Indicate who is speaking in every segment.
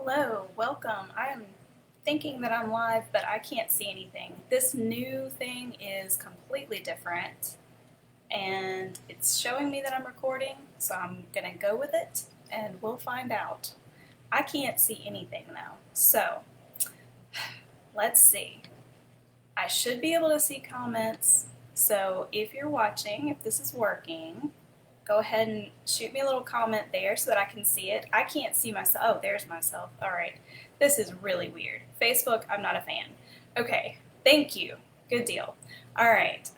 Speaker 1: Hello, welcome. I am thinking that I'm live, but I can't see anything. This new thing is completely different, and it's showing me that I'm recording, so I'm gonna go with it, and we'll find out. I can't see anything though, so let's see. I should be able to see comments, so if you're watching, if this is working, go ahead and shoot me a little comment there so that I can see it. I can't see myself. Oh, there's myself. All right. This is really weird. Facebook, I'm not a fan. Okay. Thank you. Good deal. All right.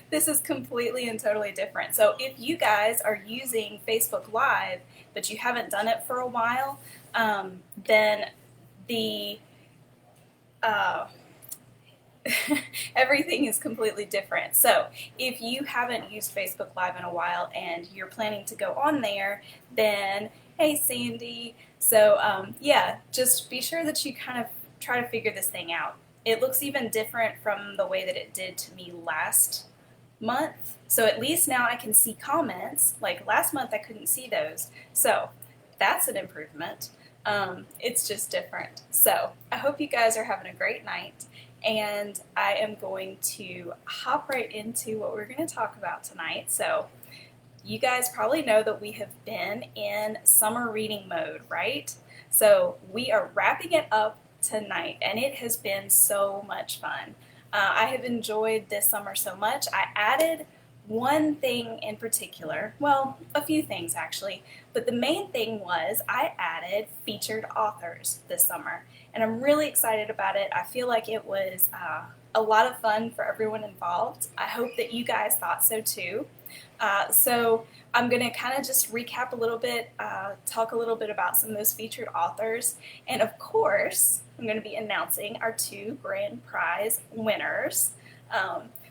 Speaker 1: This is completely and totally different. So if you guys are using Facebook Live, but you haven't done it for a while, then the everything is completely different. So if you haven't used Facebook Live in a while and you're planning to go on there, then hey Sandy. So yeah, just be sure that you kind of try to figure this thing out. It looks even different from the way that it did to me last month. So at least now I can see comments. Like last month I couldn't see those. So that's an improvement. It's just different. So I hope you guys are having a great night, and I am going to hop right into what we're going to talk about tonight. So you guys probably know that we have been in summer reading mode, right? So we are wrapping it up tonight, and it has been so much fun. I have enjoyed this summer so much. I added one thing in particular, well, a few things actually, but the main thing was I added featured authors this summer, and I'm really excited about it. I feel like it was a lot of fun for everyone involved. I hope that you guys thought so too. So I'm going to kind of just recap a little bit, talk a little bit about some of those featured authors, and of course I'm going to be announcing our two grand prize winners.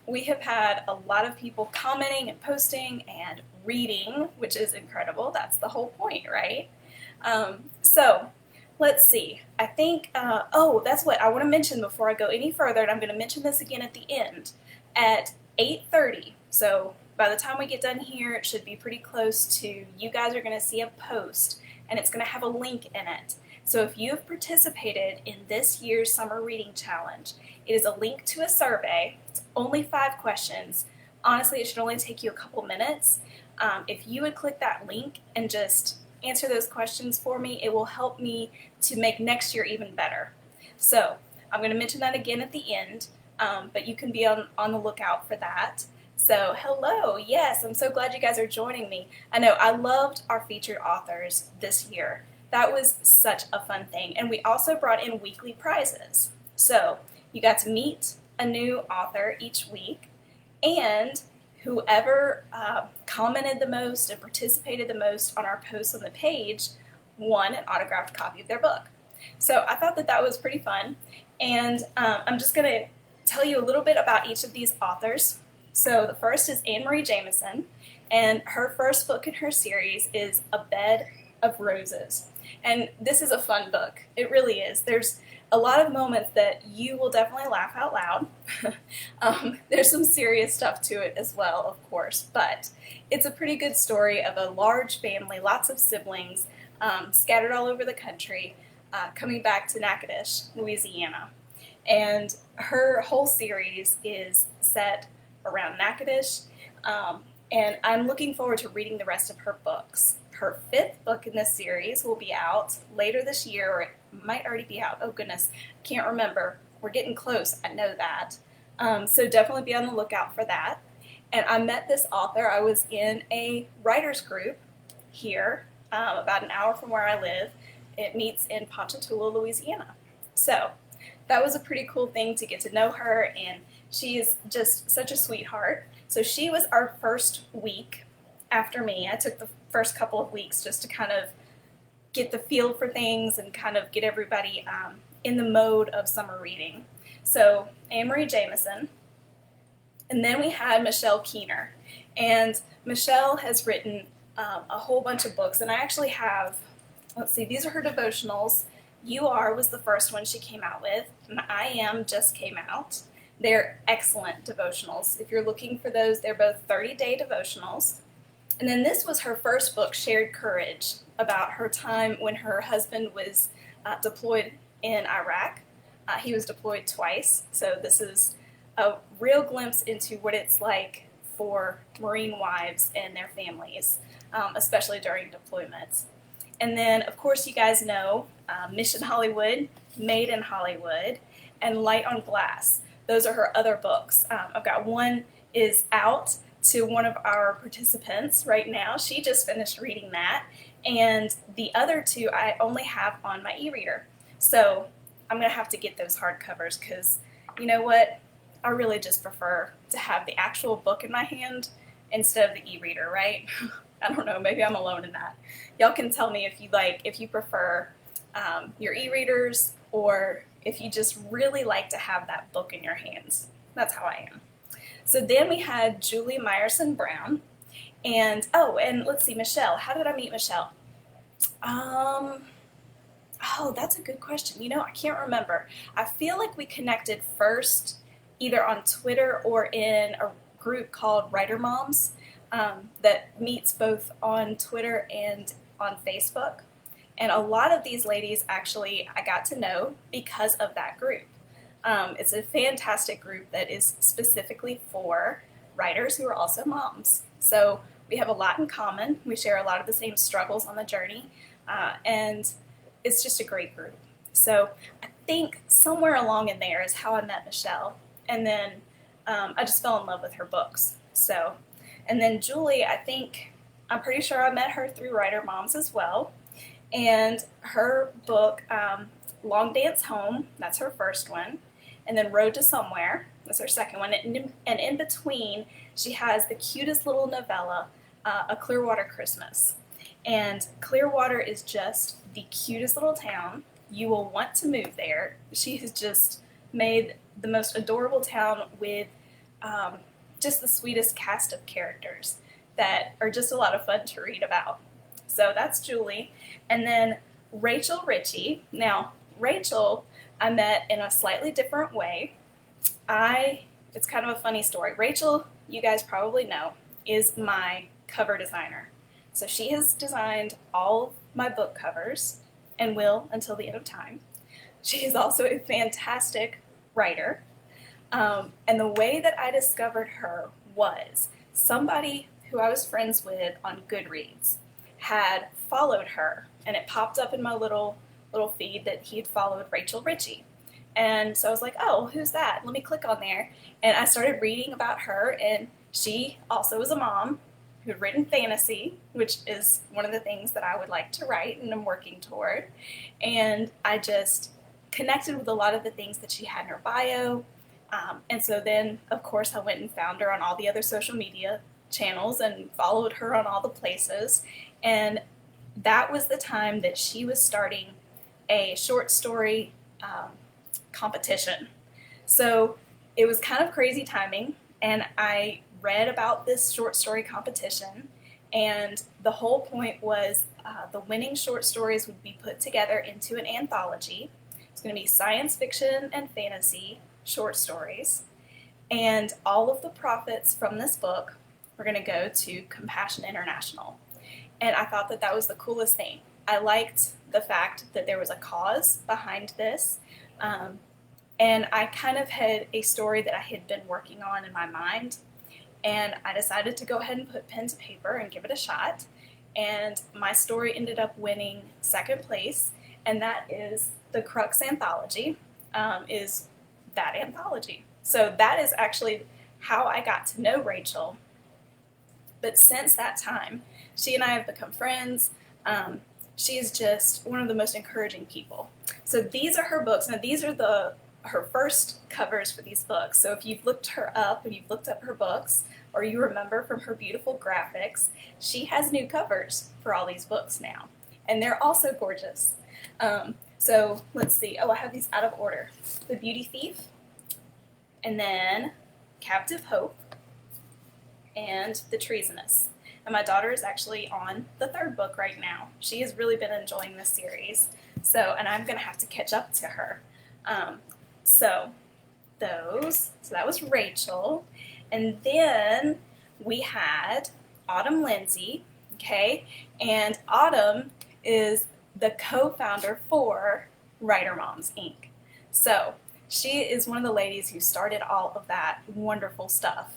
Speaker 1: We have had a lot of people commenting and posting and reading, which is incredible. That's the whole point, right? So let's see. I think, oh, that's what I want to mention before I go any further, and I'm going to mention this again at the end. At 8:30, so by the time we get done here, it should be pretty close to, you guys are going to see a post, and it's going to have a link in it. So if you have participated in this year's Summer Reading Challenge, it is a link to a survey. It's only 5 questions. Honestly, it should only take you a couple minutes. If you would click that link and just answer those questions for me, it will help me to make next year even better. So I'm going to mention that again at the end, but you can be on the lookout for that. So hello, yes, I'm so glad you guys are joining me. I know I loved our featured authors this year. That was such a fun thing. And we also brought in weekly prizes. So you got to meet a new author each week, and whoever commented the most and participated the most on our posts on the page won an autographed copy of their book. So I thought that that was pretty fun, and I'm just going to tell you a little bit about each of these authors. So the first is Anne-Marie Jamison, and her first book in her series is A Bed of Roses. And this is a fun book. It really is. There's a lot of moments that you will definitely laugh out loud. There's some serious stuff to it as well, of course, but it's a pretty good story of a large family, lots of siblings, scattered all over the country, coming back to Natchitoches, Louisiana. And her whole series is set around Natchitoches, and I'm looking forward to reading the rest of her books. Her 5th book in this series will be out later this year, or it might already be out. Oh goodness, can't remember. We're getting close, I know that. So definitely be on the lookout for that. And I met this author. I was in a writer's group here, about an hour from where I live. It meets in Ponchatoula, Louisiana. So that was a pretty cool thing to get to know her, and she is just such a sweetheart. So she was our first week after me. I took the first couple of weeks just to kind of get the feel for things and kind of get everybody in the mode of summer reading. So Anne-Marie Jamison, and then we had Michelle Keener. And Michelle has written a whole bunch of books, and I actually have, let's see, these are her devotionals. You Are was the first one she came out with, and I Am just came out. They're excellent devotionals. If you're looking for those, they're both 30-day devotionals. And then this was her first book, Shared Courage, about her time when her husband was deployed in Iraq. He was deployed twice, so this is a real glimpse into what it's like for Marine wives and their families, especially during deployments. And then, of course, you guys know Mission Hollywood, Made in Hollywood, and Light on Glass. Those are her other books. I've got one is out to one of our participants right now. She just finished reading that. And the other two I only have on my e-reader. So I'm going to have to get those hardcovers because, you know what, I really just prefer to have the actual book in my hand instead of the e-reader, right? I don't know, maybe I'm alone in that. Y'all can tell me if you prefer your e-readers or if you just really like to have that book in your hands. That's how I am. So then we had Julie Meyerson Brown, and let's see, Michelle. How did I meet Michelle? Oh, that's a good question. You know, I can't remember. I feel like we connected first either on Twitter or in a group called Writer Moms that meets both on Twitter and on Facebook. And a lot of these ladies actually I got to know because of that group. It's a fantastic group that is specifically for writers who are also moms. So we have a lot in common. We share a lot of the same struggles on the journey, and it's just a great group. So I think somewhere along in there is how I met Michelle, and then I just fell in love with her books. So, and then Julie, I'm pretty sure I met her through Writer Moms as well, and her book, Long Dance Home, that's her first one, and then Road to Somewhere, that's her second one, and in between she has the cutest little novella, A Clearwater Christmas. And Clearwater is just the cutest little town. You will want to move there. She has just made the most adorable town with just the sweetest cast of characters that are just a lot of fun to read about. So that's Julie. And then Rachel Richie. Now, Rachel I met in a slightly different way. It's kind of a funny story. Rachel, you guys probably know, is my cover designer. So she has designed all my book covers and will until the end of time. She is also a fantastic writer. And the way that I discovered her was somebody who I was friends with on Goodreads had followed her, and it popped up in my little feed that he had followed Rachel Richie. And so I was like, oh, who's that? Let me click on there. And I started reading about her, and she also was a mom who had written fantasy, which is one of the things that I would like to write and I'm working toward. And I just connected with a lot of the things that she had in her bio. And so then, of course, I went and found her on all the other social media channels and followed her on all the places. And that was the time that she was starting a short story competition. So it was kind of crazy timing, and I read about this short story competition, and the whole point was the winning short stories would be put together into an anthology. It's going to be science fiction and fantasy short stories, and all of the profits from this book were going to go to Compassion International. And I thought that that was the coolest thing. I liked the fact that there was a cause behind this, and I kind of had a story that I had been working on in my mind, and I decided to go ahead and put pen to paper and give it a shot, and my story ended up winning second place, and that is the Crux Anthology, is that anthology. So that is actually how I got to know Rachel. But since that time, she and I have become friends. She is just one of the most encouraging people. So these are her books. Now these are her first covers for these books. So if you've looked her up and you've looked up her books, or you remember from her beautiful graphics, she has new covers for all these books now. And they're also gorgeous. So let's see. Oh, I have these out of order. The Beauty Thief, and then Captive Hope, and The Treasonous. And my daughter is actually on the third book right now. She has really been enjoying this series. And I'm going to have to catch up to her. So that was Rachel. And then we had Autumn Lindsay, okay? And Autumn is the co-founder for Writer Moms Inc. So she is one of the ladies who started all of that wonderful stuff.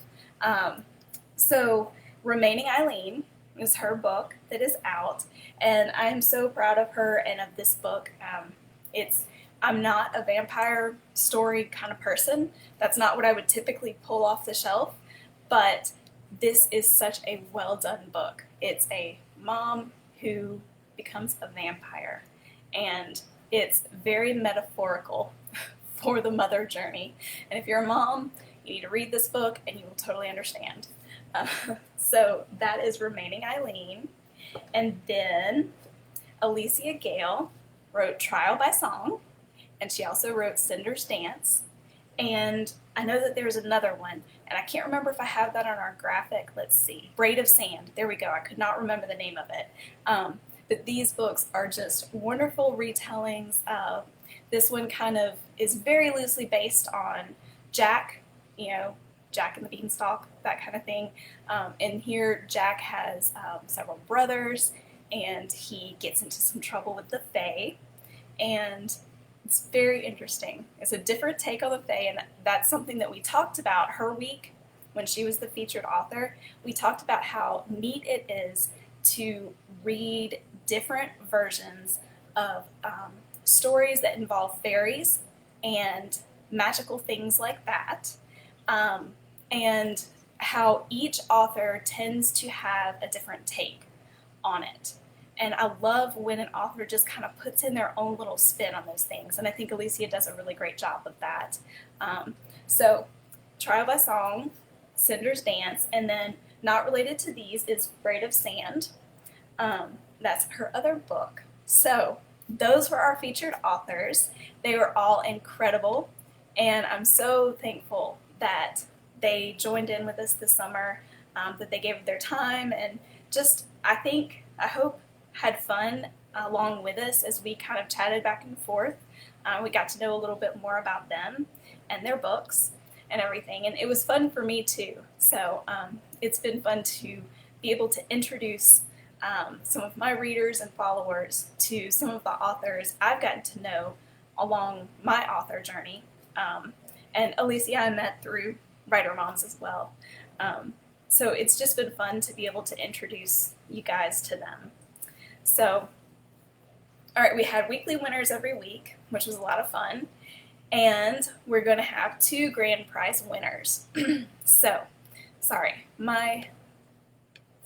Speaker 1: So Remaining Eileen is her book that is out, and I'm so proud of her and of this book. I'm not a vampire story kind of person. That's not what I would typically pull off the shelf, but this is such a well done book. It's a mom who becomes a vampire, and it's very metaphorical for the mother journey. And if you're a mom, you need to read this book and you will totally understand. So that is Remaining Eileen. And then Alicia Gale wrote Trial by Song, and she also wrote Cinder's Dance. And I know that there's another one, and I can't remember if I have that on our graphic. Let's see. Braid of Sand. There we go. I could not remember the name of it. But these books are just wonderful retellings. This one kind of is very loosely based on Jack, Jack and the Beanstalk, that kind of thing. And here Jack has several brothers, and he gets into some trouble with the Fae, and it's very interesting. It's a different take on the Fae, and that's something that we talked about her week when she was the featured author. We talked about how neat it is to read different versions of stories that involve fairies and magical things like that, and how each author tends to have a different take on it. And I love when an author just kind of puts in their own little spin on those things, and I think Alicia does a really great job of that. So Trial by Song, Cinder's Dance, and then not related to these is Braid of Sand. That's her other book. So those were our featured authors. They were all incredible, and I'm so thankful that they joined in with us this summer, that they gave their time, and just, I hope, had fun along with us as we kind of chatted back and forth. We got to know a little bit more about them and their books and everything, and it was fun for me too. So it's been fun to be able to introduce some of my readers and followers to some of the authors I've gotten to know along my author journey. And Alicia I met through Writer Moms as well. So it's just been fun to be able to introduce you guys to them. So, all right, we had weekly winners every week, which was a lot of fun. And we're going to have 2 grand prize winners. So, sorry, my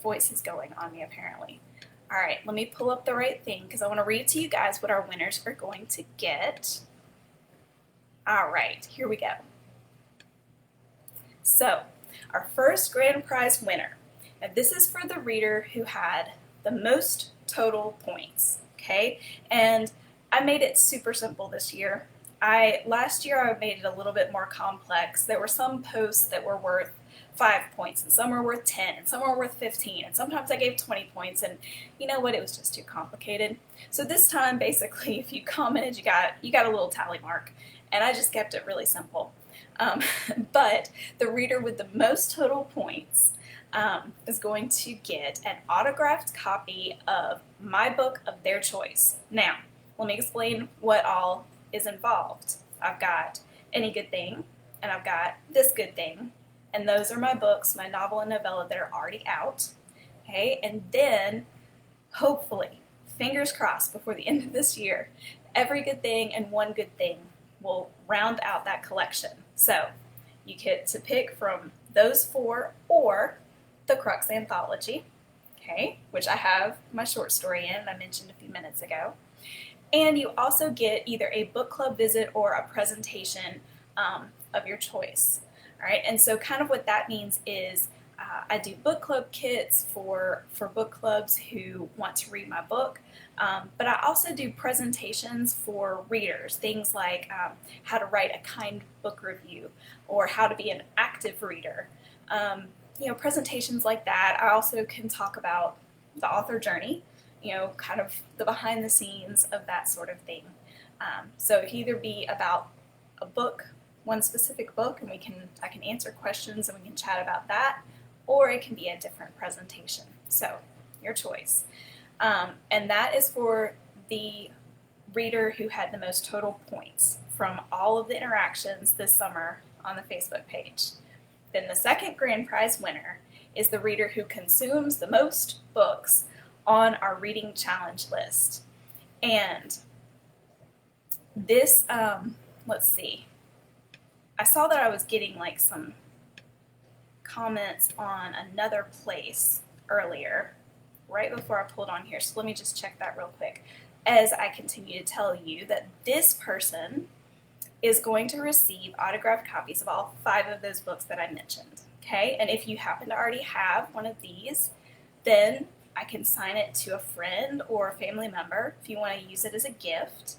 Speaker 1: voice is going on me apparently. All right, let me pull up the right thing because I want to read to you guys what our winners are going to get. All right, here we go. So, our first grand prize winner. Now, this is for the reader who had the most total points, okay? And I made it super simple this year. Last year I made it a little bit more complex. There were some posts that were worth 5 points, and some were worth 10, and some were worth 15, and sometimes I gave 20 points, and you know what, it was just too complicated. So this time, basically, if you commented, you got a little tally mark, and I just kept it really simple. But the reader with the most total points is going to get an autographed copy of my book of their choice. Now, let me explain what all is involved. I've got Any Good Thing, and I've got This Good Thing, and those are my books, my novel and novella that are already out. Okay, and then, hopefully, fingers crossed, before the end of this year, Every Good Thing and One Good Thing will round out that collection. So, you get to pick from those 4 or the Crux Anthology, okay, which I have my short story in, I mentioned a few minutes ago. And you also get either a book club visit or a presentation of your choice. All right, and so kind of what that means is I do book club kits for book clubs who want to read my book, but I also do presentations for readers, things like how to write a kind book review or how to be an active reader. Presentations like that. I also can talk about the author journey, kind of the behind the scenes of that sort of thing. So it can either be about a book, one specific book, and I can answer questions and we can chat about that, or it can be a different presentation. So, your choice. And that is for the reader who had the most total points from all of the interactions this summer on the Facebook page. Then the second grand prize winner is the reader who consumes the most books on our reading challenge list. And this, let's see, I saw that I was getting like some comments on another place earlier, right before I pulled on here, so let me just check that real quick as I continue to tell you that this person is going to receive autographed copies of all 5 of those books that I mentioned, okay? And if you happen to already have one of these, then I can sign it to a friend or a family member if you want to use it as a gift.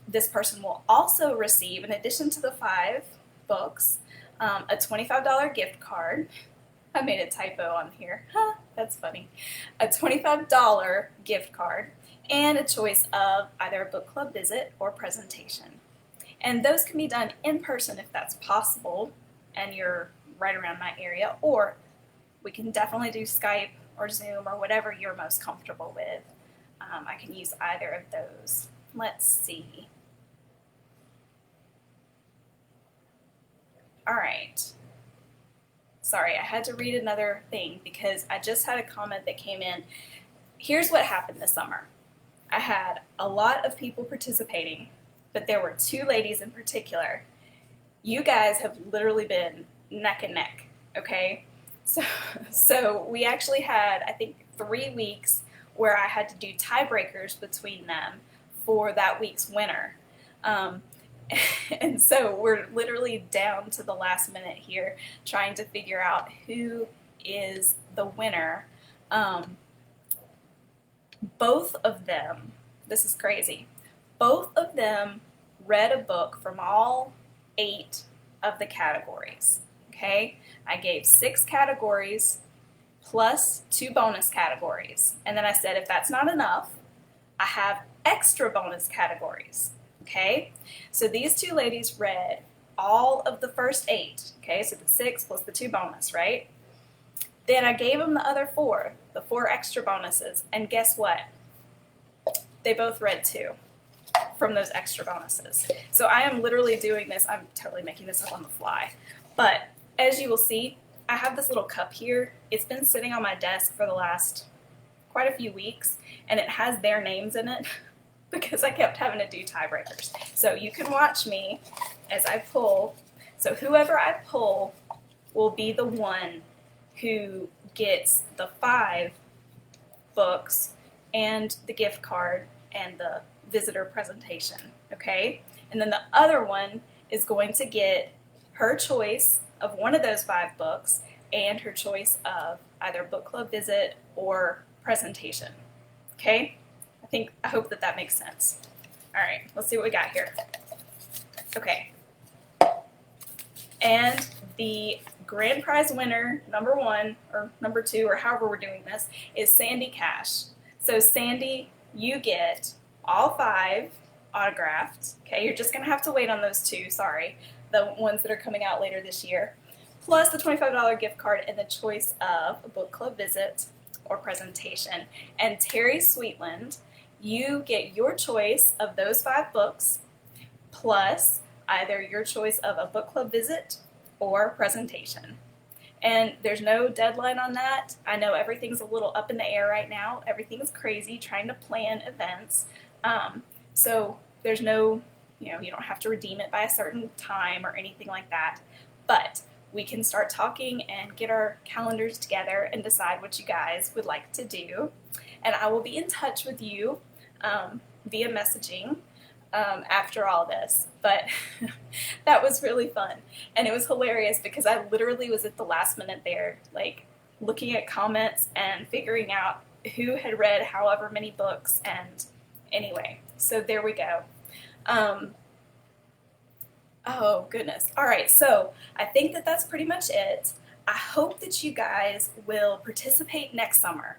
Speaker 1: This person will also receive, in addition to the 5 books, a $25 gift card. I made a typo on here. Huh, that's funny. A $25 gift card and a choice of either a book club visit or presentation. And those can be done in person if that's possible and you're right around my area, or we can definitely do Skype or Zoom or whatever you're most comfortable with. I can use either of those. Let's see. All right. Sorry, I had to read another thing because I just had a comment that came in. Here's what happened this summer. I had a lot of people participating, but there were 2 ladies in particular. You guys have literally been neck and neck, okay? So we actually had, I think, 3 weeks where I had to do tiebreakers between them for that week's winner. And so we're literally down to the last minute here trying to figure out who is the winner. Both of them, this is crazy, both of them read a book from all 8 of the categories, okay? I gave 6 categories plus 2 bonus categories. And then I said, if that's not enough, I have extra bonus categories, okay? So these 2 ladies read all of the first 8, okay? So the 6 plus the 2 bonus, right? Then I gave them the other 4, the 4 extra bonuses, and guess what? They both read 2 from those extra bonuses. So I am literally doing this, I'm totally making this up on the fly, but as you will see, I have this little cup here. It's been sitting on my desk for the last quite a few weeks, and it has their names in it because I kept having to do tiebreakers. So you can watch me as I pull. So whoever I pull will be the one who gets the 5 books and the gift card and the visitor presentation, okay? And then the other one is going to get her choice of one of those 5 books and her choice of either book club visit or presentation, okay? I hope that makes sense. All right, let's see what we got here. Okay. And the grand prize winner, number 1 or number 2 or however we're doing this, is Sandy Cash. So Sandy, you get all 5 autographed. Okay, you're just going to have to wait on those 2, sorry, the ones that are coming out later this year, plus the $25 gift card and the choice of a book club visit or presentation. And Terry Sweetland, you get your choice of those 5 books, plus either your choice of a book club visit or presentation. And there's no deadline on that. I know everything's a little up in the air right now. Everything's crazy trying to plan events. So there's no, you don't have to redeem it by a certain time or anything like that. But we can start talking and get our calendars together and decide what you guys would like to do. And I will be in touch with you via messaging after all this. But that was really fun. And it was hilarious because I literally was at the last minute there, like looking at comments and figuring out who had read however many books. And anyway, so there we go. Oh, goodness. All right, so I think that that's pretty much it. I hope that you guys will participate next summer.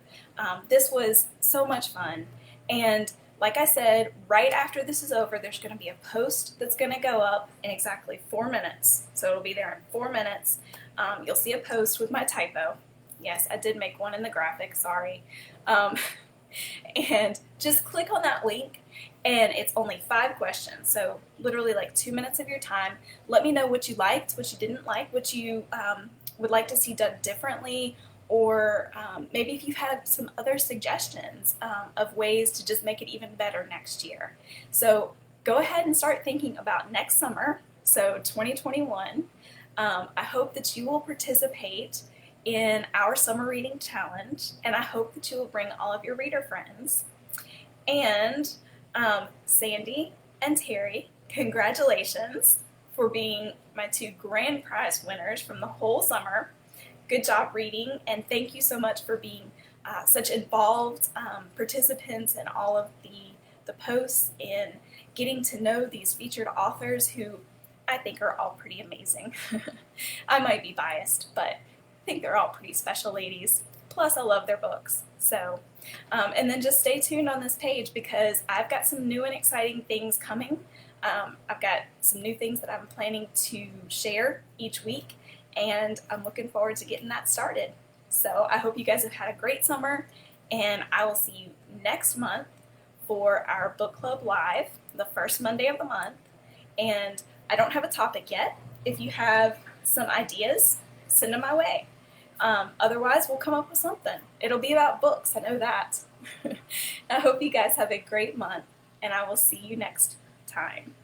Speaker 1: This was so much fun. And like I said, right after this is over, there's going to be a post that's going to go up in exactly 4 minutes. So it'll be there in 4 minutes. You'll see a post with my typo. Yes, I did make one in the graphic, sorry. And just click on that link, and it's only 5 questions, so literally like 2 minutes of your time. Let me know what you liked, what you didn't like, what you would like to see done differently, or maybe if you've had some other suggestions of ways to just make it even better next year. So go ahead and start thinking about next summer, so 2021. I hope that you will participate in our summer reading challenge, and I hope that you will bring all of your reader friends. And Sandy and Terry, congratulations for being my 2 grand prize winners from the whole summer. Good job reading, and thank you so much for being such involved participants in all of the posts and getting to know these featured authors who I think are all pretty amazing. I might be biased, but I think they're all pretty special ladies. Plus, I love their books. So, and then just stay tuned on this page because I've got some new and exciting things coming. I've got some new things that I'm planning to share each week, and I'm looking forward to getting that started. So I hope you guys have had a great summer, and I will see you next month for our book club live, the first Monday of the month. And I don't have a topic yet. If you have some ideas, send them my way. Otherwise, we'll come up with something. It'll be about books, I know that. I hope you guys have a great month, and I will see you next time.